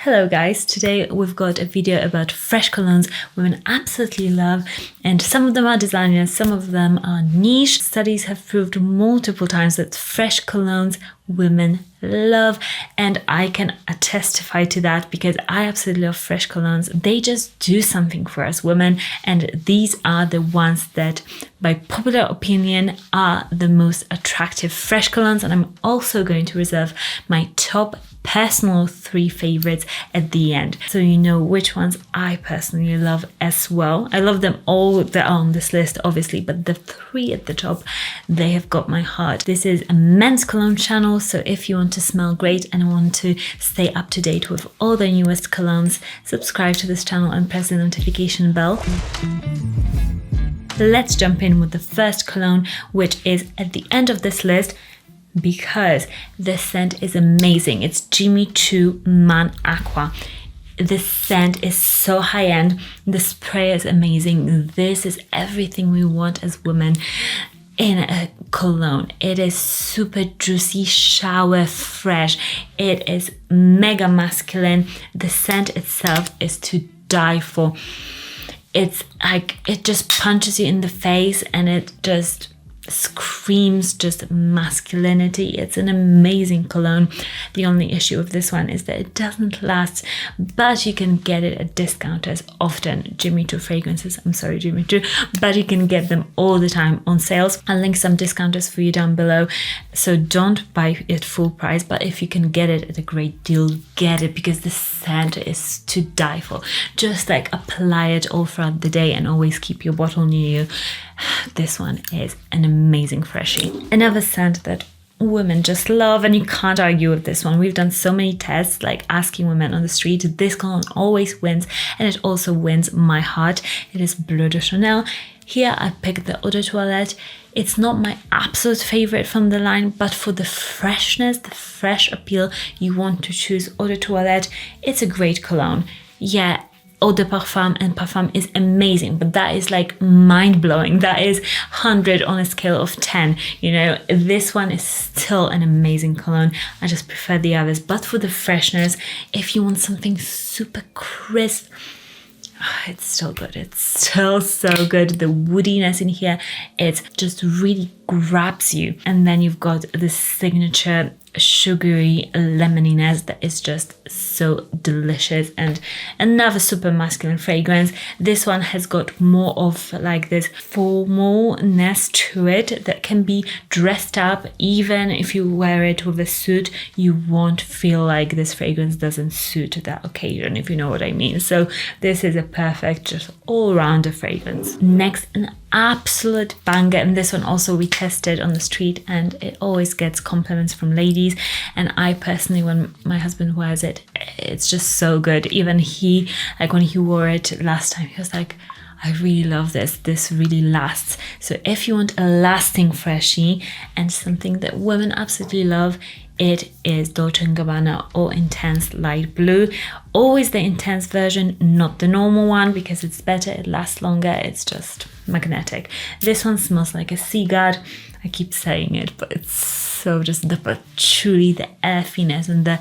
Hello guys, today we've got a video about fresh colognes women absolutely love, and some of them are designers, some of them are niche. Studies have proved multiple times that fresh colognes women love, and I can testify to that because I absolutely love fresh colognes. They just do something for us women, and these are the ones that by popular opinion are the most attractive fresh colognes, and I'm also going to reserve my top personal 3 favorites at the end, so you know which ones I personally love as well. I love them all that are on this list obviously, but the 3 at the top, they have got my heart. This is a men's cologne channel, so if you want to smell great and want to stay up to date with all the newest colognes, subscribe to this channel and press the notification bell. Let's jump in with the first cologne, which is at the end of this list because the scent is amazing. It's Jimmy Choo Man Aqua. This scent is so high-end. The spray is amazing. This is everything we want as women in a cologne. It is super juicy, shower fresh. It is mega masculine. The scent itself is to die for. It's like, it just punches you in the face and it just screams just masculinity. It's an amazing cologne. The only issue with this one is that it doesn't last, but you can get it at discounters often. Jimmy Choo fragrances, I'm sorry Jimmy Choo, but you can get them all the time on sales. I'll link some discounters for you down below, so don't buy it full price, but if you can get it at a great deal, get it, because the scent is to die for. Just like apply it all throughout the day and always keep your bottle near you. This one is an amazing freshie. Another scent that women just love, and you can't argue with this one. We've done so many tests, like asking women on the street. This cologne always wins, and it also wins my heart. It is Bleu de Chanel. Here I picked the Eau de Toilette. It's not my absolute favorite from the line, but for the freshness, the fresh appeal, you want to choose Eau de Toilette. It's a great cologne. Yeah, Eau de Parfum and Parfum is amazing, but that is like mind-blowing. That is 100 on a scale of 10. You know, this one is still an amazing cologne. I just prefer the others, but for the freshness, if you want something super crisp, it's still good. It's still so good. The woodiness in here, it just really grabs you. And then you've got this signature sugary lemoniness that is just so delicious, and another super masculine fragrance. This one has got more of like this formalness to it that can be dressed up. Even if you wear it with a suit, you won't feel like this fragrance doesn't suit that occasion, if you know what I mean. So this is a perfect just all-rounder fragrance. Next, an absolute banger, and this one also we tested on the street, and it always gets compliments from ladies, and I personally, when my husband wears it, it's just so good. Even he, like when he wore it last time, he was like, I really love this. This really lasts. So if you want a lasting freshie and something that women absolutely love, it is Dolce & Gabbana Eau Intense Light Blue. Always the intense version, not the normal one, because it's better, it lasts longer, it's just magnetic. This one smells like a sea guard. I keep saying it, but it's so just the patchouli, the earthiness, and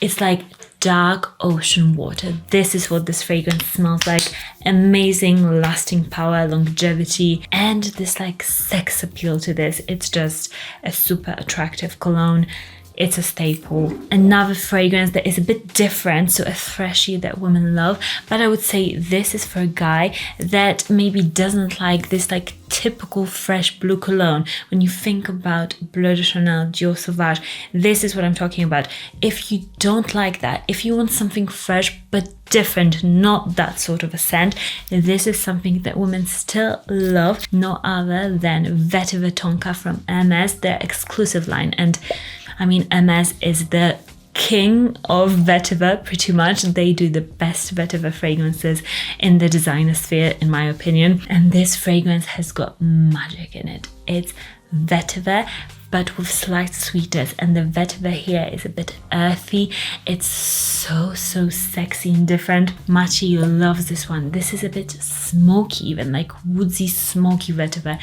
it's like dark ocean water. This is what this fragrance smells like. Amazing lasting power, longevity, and this like sex appeal to this. It's just a super attractive cologne. It's a staple. Another fragrance that is a bit different, so a freshie that women love, but I would say this is for a guy that maybe doesn't like this like typical fresh blue cologne. When you think about Bleu de Chanel, Dior, Sauvage, this is what I'm talking about. If you don't like that, if you want something fresh but different, not that sort of a scent, this is something that women still love. No other than Vetiver Tonka from Hermes, their exclusive line. And I mean, Hermes is the king of vetiver, pretty much. They do the best vetiver fragrances in the designer sphere, in my opinion. And this fragrance has got magic in it. It's vetiver, but with slight sweetness, and the vetiver here is a bit earthy. It's so sexy and different. Machi loves this one. This is a bit smoky, even like woodsy smoky vetiver.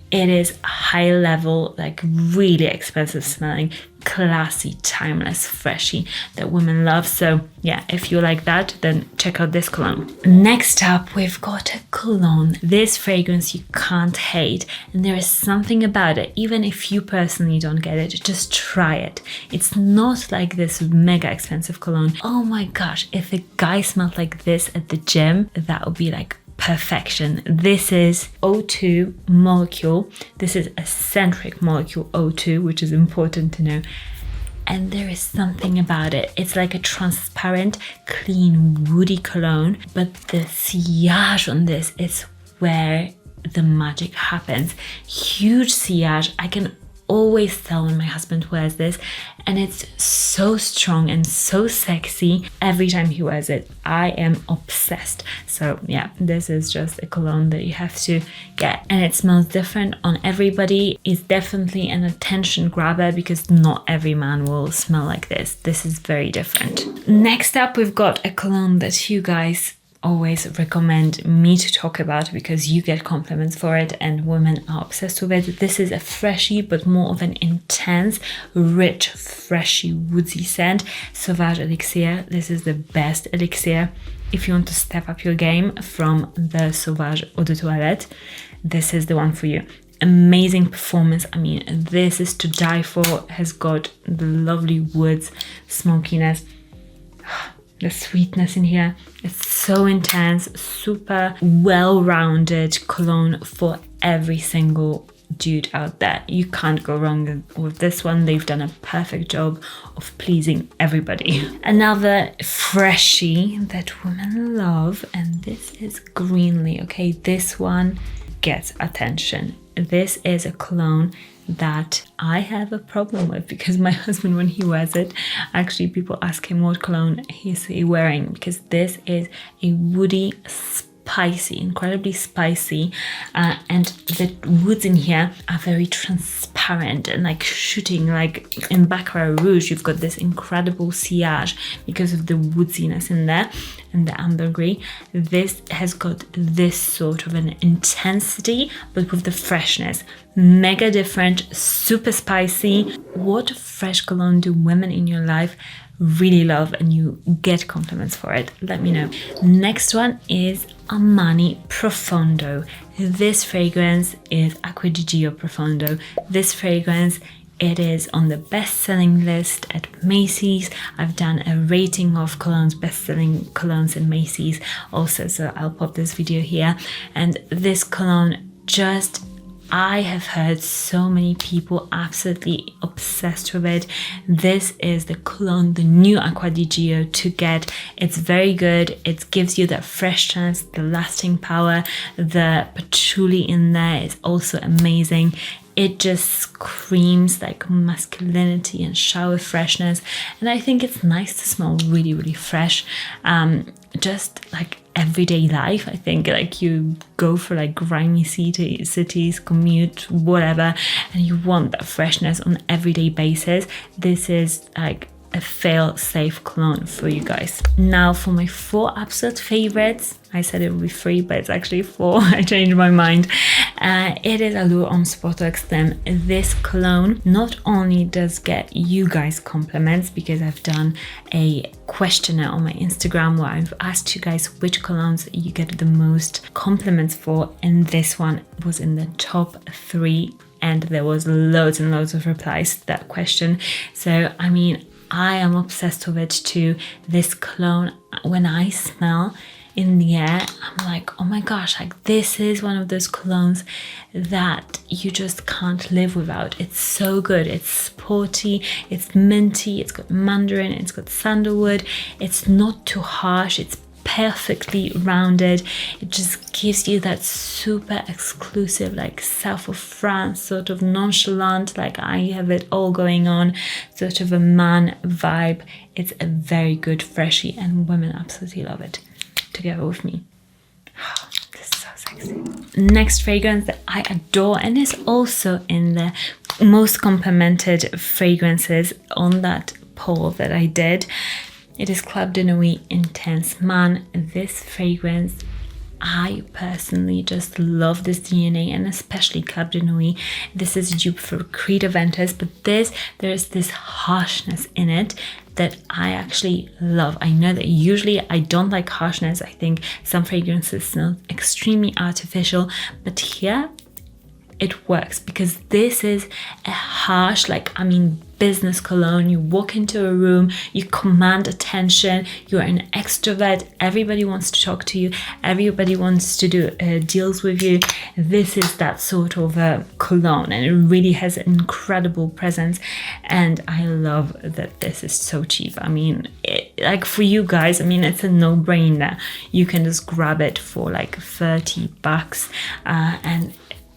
It is high level, like really expensive smelling, classy, timeless, freshy that women love. So yeah, if you like that, then check out this cologne. Next up, we've got a cologne. This fragrance you can't hate, and there is something about it. Even if you personally don't get it, just try it. It's not like this mega expensive cologne. Oh my gosh, if a guy smelled like this at the gym, that would be like perfection. This is O2 molecule. This is Escentric Molecule O2, which is important to know. And there is something about it. It's like a transparent, clean, woody cologne, but the sillage on this is where the magic happens. Huge sillage. I can always tell when my husband wears this, and it's so strong and so sexy every time he wears it. I am obsessed. So yeah, this is just a cologne that you have to get, and it smells different on everybody. It's definitely an attention grabber because not every man will smell like this. This is very different. Next up, we've got a cologne that you guys always recommend me to talk about because you get compliments for it and women are obsessed with it. This is a freshy but more of an intense, rich, freshy, woodsy scent. Sauvage Elixir. This is the best elixir. If you want to step up your game from the Sauvage Eau de Toilette, this is the one for you. Amazing performance. I mean, this is to die for. Has got the lovely woods, smokiness. The sweetness in here, it's so intense, super well-rounded cologne for every single dude out there. You can't go wrong with this one. They've done a perfect job of pleasing everybody. Another freshie that women love, and this is Greenly. Okay, this one gets attention. This is a cologne that I have a problem with because my husband, when he wears it, actually people ask him what cologne he's wearing, because this is a woody, spicy, incredibly spicy, and the woods in here are very transparent and like shooting, like in Baccarat Rouge you've got this incredible sillage because of the woodiness in there and the ambergris. This has got this sort of an intensity but with the freshness. Mega different, super spicy. What fresh cologne do women in your life really love and you get compliments for it? Let me know. Next one is Armani Profondo. This fragrance is Acqua di Gio Profondo. This fragrance, it is on the best-selling list at Macy's. I've done a rating of colognes, best-selling colognes in Macy's also, so I'll pop this video here. And this cologne just, I have heard so many people absolutely obsessed with it. This is the cologne, the new Acqua di Gio to get. It's very good. It gives you that freshness, the lasting power. The patchouli in there is also amazing. It just screams like masculinity and shower freshness. And I think it's nice to smell really, really fresh. Just like everyday life. I think like you go for like grimy cities, commute, whatever, and you want that freshness on everyday basis. This is like a fail-safe cologne for you guys. Now for my 4 absolute favorites. I said it would be 3, but it's actually 4. I changed my mind. It is Allure Homme Sport Extreme. This cologne not only does get you guys compliments, because I've done a questionnaire on my Instagram where I've asked you guys which colognes you get the most compliments for, and this one was in the top 3, and there was loads and loads of replies to that question. So I mean, I am obsessed with it too. This cologne, when I smell in the air, I'm like, oh my gosh, like this is one of those colognes that you just can't live without. It's so good. It's sporty, it's minty, it's got mandarin, it's got sandalwood. It's not too harsh, it's perfectly rounded. It just gives you that super exclusive, like south of France, sort of nonchalant, like I have it all going on, sort of a man vibe. It's a very good freshie and women absolutely love it. Together with me. Oh, this is so sexy. Next fragrance that I adore and is also in the most complimented fragrances on that poll that I did. It is Club de Nuit Intense Man. This fragrance I personally just love this DNA, and especially Cap de Nuit. This is dupe for Creed Aventus, but there's this harshness in it that I actually love. I know that usually I don't like harshness. I think some fragrances smell extremely artificial, but here it works because this is a harsh, business cologne. You walk into a room, you command attention, you're an extrovert, everybody wants to talk to you, everybody wants to do deals with you. This is that sort of cologne, and it really has an incredible presence, and I love that this is so cheap. For you guys, it's a no-brainer. You can just grab it for like $30 and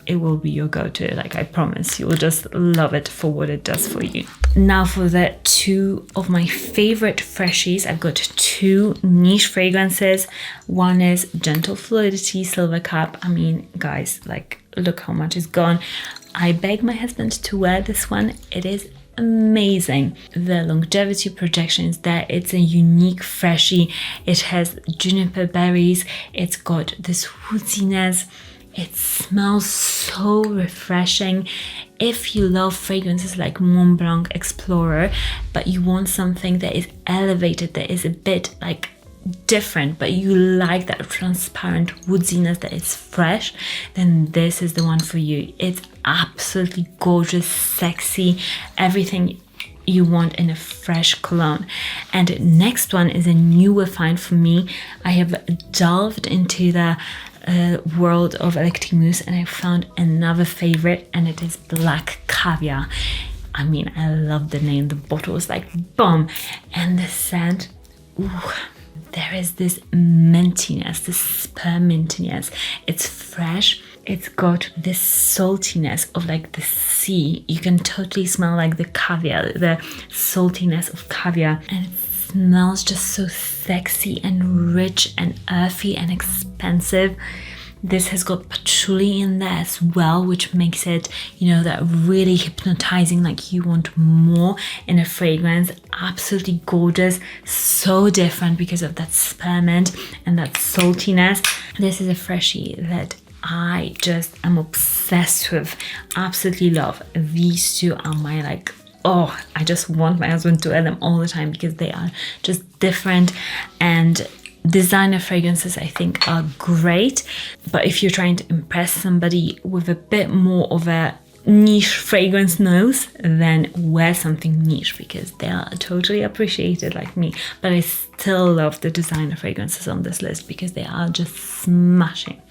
it will be your go-to. I promise you will just love it for what it does for you. Now for the two of my favorite freshies, I've got two niche fragrances. One is Gentle Fluidity Silver Cup. Guys, look how much is gone. I begged my husband to wear this one. It is amazing. The longevity projection is there. It's a unique freshie. It has juniper berries. It's got this woodiness. It smells so refreshing. If you love fragrances like Mont Blanc Explorer, but you want something that is elevated, that is a bit different, but you like that transparent woodiness that is fresh, then this is the one for you. It's absolutely gorgeous, sexy, everything you want in a fresh cologne. And next one is a newer find for me. I have delved into the world of Electimuss, and I found another favorite, and it is Black Caviar. I love the name. The bottle is bomb, and the scent, there is this mintiness, this spur mintiness. It's fresh. It's got this saltiness of the sea. You can totally smell the caviar, the saltiness of caviar, and it smells just so sexy and rich and earthy and expensive. This has got patchouli in there as well, which makes it, that really hypnotizing, you want more in a fragrance. Absolutely gorgeous, so different because of that spearmint and that saltiness. This is a freshie that I just am obsessed with. Absolutely love. These two are my I just want my husband to wear them all the time because they are just different, and designer fragrances I think are great, but if you're trying to impress somebody with a bit more of a niche fragrance nose, then wear something niche because they are totally appreciated like me. But I still love the designer fragrances on this list because they are just smashing.